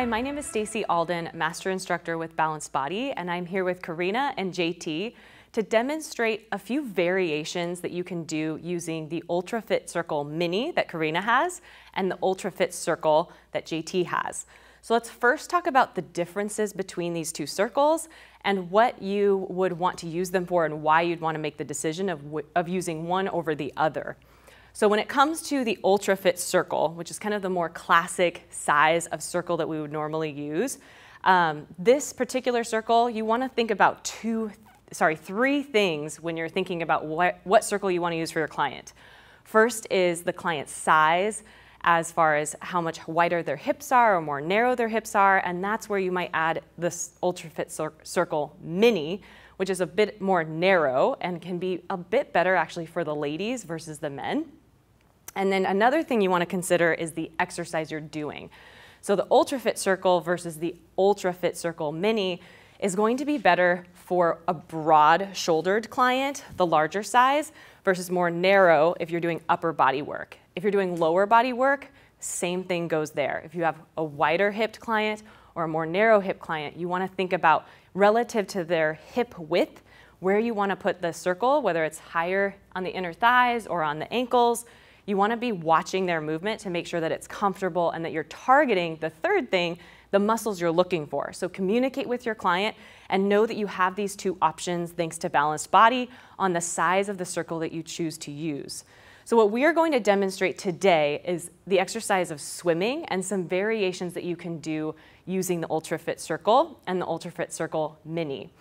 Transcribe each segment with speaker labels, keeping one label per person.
Speaker 1: Hi, my name is Staci Alden, Master Instructor with Balanced Body, and I'm here with Karina and JT to demonstrate a few variations that you can do using the Ultrafit Circle Mini that Karina has and the Ultrafit Circle that JT has. So let's first talk about the differences between these two circles and what you would want to use them for and why you'd want to make the decision of using one over the other. So when it comes to the Ultrafit Circle, which is kind of the more classic size of circle that we would normally use, this particular circle, you want to think about three things when you're thinking about what circle you want to use for your client. First is the client's size, as far as how much wider their hips are or more narrow their hips are, and that's where you might add this Ultrafit Circle Mini, which is a bit more narrow and can be a bit better actually for the ladies versus the men. And then another thing you want to consider is the exercise you're doing. So the Ultrafit Circle versus the Ultrafit Circle Mini is going to be better for a broad-shouldered client, the larger size, versus more narrow if you're doing upper body work. If you're doing lower body work, same thing goes there. If you have a wider hipped client or a more narrow hip client, you want to think about relative to their hip width, where you want to put the circle, whether it's higher on the inner thighs or on the ankles. You want to be watching their movement to make sure that it's comfortable and that you're targeting the third thing, the muscles you're looking for. So communicate with your client and know that you have these two options thanks to Balanced Body on the size of the circle that you choose to use. So what we are going to demonstrate today is the exercise of swimming and some variations that you can do using the Ultrafit Circle and the Ultrafit Circle Mini.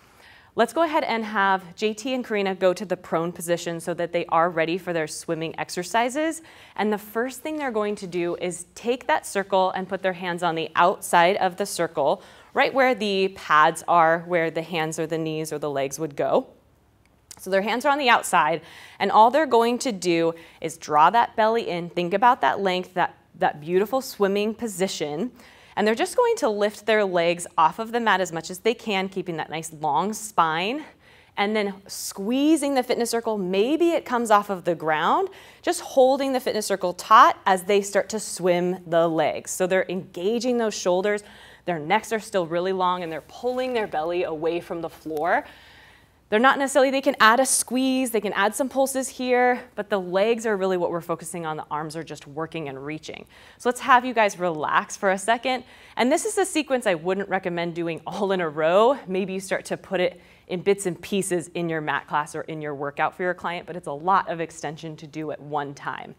Speaker 1: Let's go ahead and have JT and Karina go to the prone position so that they are ready for their swimming exercises. And the first thing they're going to do is take that circle and put their hands on the outside of the circle, right where the pads are, where the hands or the knees or the legs would go. So their hands are on the outside, and all they're going to do is draw that belly in, think about that length, that beautiful swimming position, and they're just going to lift their legs off of the mat as much as they can, keeping that nice long spine, and then squeezing the fitness circle. Maybe it comes off of the ground, just holding the fitness circle taut as they start to swim the legs. So they're engaging those shoulders, their necks are still really long, and they're pulling their belly away from the floor. They're not necessarily, they can add a squeeze, they can add some pulses here, but the legs are really what we're focusing on. The arms are just working and reaching. So let's have you guys relax for a second. And this is a sequence I wouldn't recommend doing all in a row. Maybe you start to put it in bits and pieces in your mat class or in your workout for your client, but it's a lot of extension to do at one time.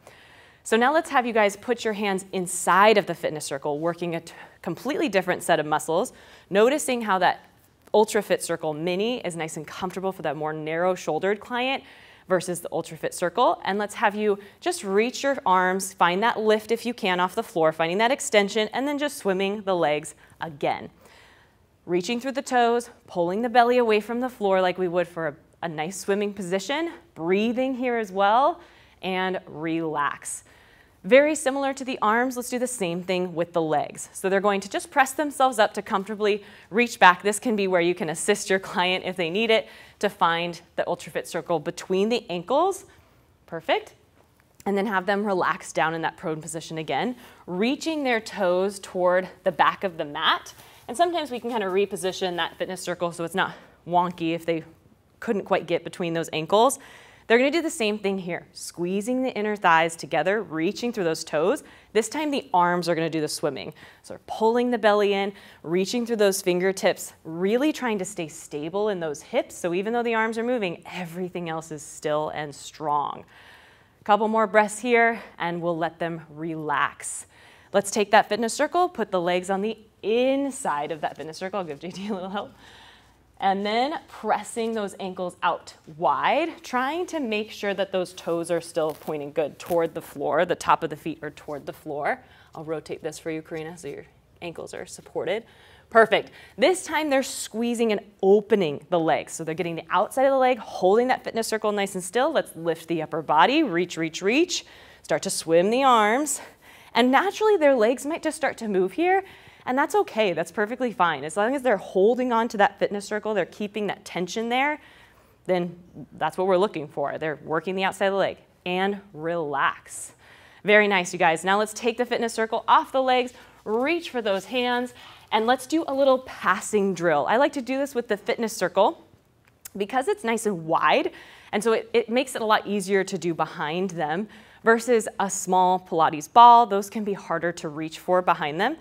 Speaker 1: So now let's have you guys put your hands inside of the fitness circle, working a completely different set of muscles, noticing how that Ultrafit Circle Mini is nice and comfortable for that more narrow-shouldered client versus the Ultrafit Circle. And let's have you just reach your arms, find that lift if you can off the floor, finding that extension, and then just swimming the legs again. Reaching through the toes, pulling the belly away from the floor like we would for a nice swimming position, breathing here as well, and relax. Very similar to the arms, let's do the same thing with the legs. So they're going to just press themselves up to comfortably reach back. This can be where you can assist your client if they need it to find the Ultrafit Circle between the ankles. Perfect. And then have them relax down in that prone position again, reaching their toes toward the back of the mat. And sometimes we can kind of reposition that fitness circle so it's not wonky if they couldn't quite get between those ankles. They're going to do the same thing here, squeezing the inner thighs together, reaching through those toes. This time the arms are going to do the swimming. So pulling the belly in, reaching through those fingertips, really trying to stay stable in those hips. So even though the arms are moving, everything else is still and strong. A couple more breaths here, and we'll let them relax. Let's take that fitness circle, put the legs on the inside of that fitness circle. I'll give JT a little help. And then pressing those ankles out wide, trying to make sure that those toes are still pointing good toward the floor, the top of the feet are toward the floor. I'll rotate this for you, Karina, so your ankles are supported. Perfect. This time they're squeezing and opening the legs. So they're getting the outside of the leg, holding that fitness circle nice and still. Let's lift the upper body, reach, reach, reach. Start to swim the arms. And naturally their legs might just start to move here. And that's okay, that's perfectly fine. As long as they're holding on to that fitness circle, they're keeping that tension there, then that's what we're looking for. They're working the outside of the leg. And relax. Very nice, you guys. Now let's take the fitness circle off the legs, reach for those hands, and let's do a little passing drill. I like to do this with the fitness circle because it's nice and wide, and so it makes it a lot easier to do behind them versus a small Pilates ball. Those can be harder to reach for behind them.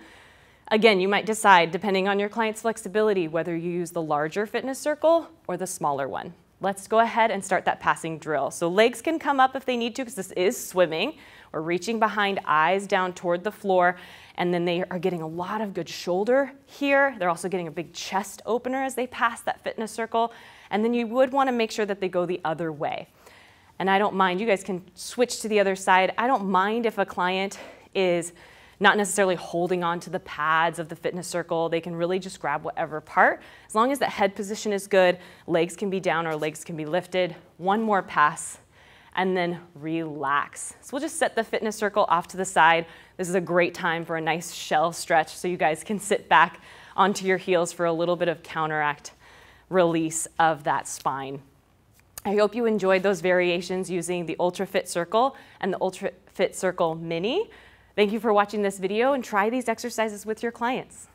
Speaker 1: Again, you might decide, depending on your client's flexibility, whether you use the larger fitness circle or the smaller one. Let's go ahead and start that passing drill. So legs can come up if they need to, because this is swimming. We're reaching behind, eyes down toward the floor, and then they are getting a lot of good shoulder here. They're also getting a big chest opener as they pass that fitness circle. And then you would want to make sure that they go the other way. And I don't mind, you guys can switch to the other side. I don't mind if a client is not necessarily holding on to the pads of the fitness circle. They can really just grab whatever part. As long as the head position is good, legs can be down or legs can be lifted. One more pass, and then relax. So we'll just set the fitness circle off to the side. This is a great time for a nice shell stretch so you guys can sit back onto your heels for a little bit of counteract release of that spine. I hope you enjoyed those variations using the Ultrafit Circle and the Ultrafit Circle Mini. Thank you for watching this video, and try these exercises with your clients.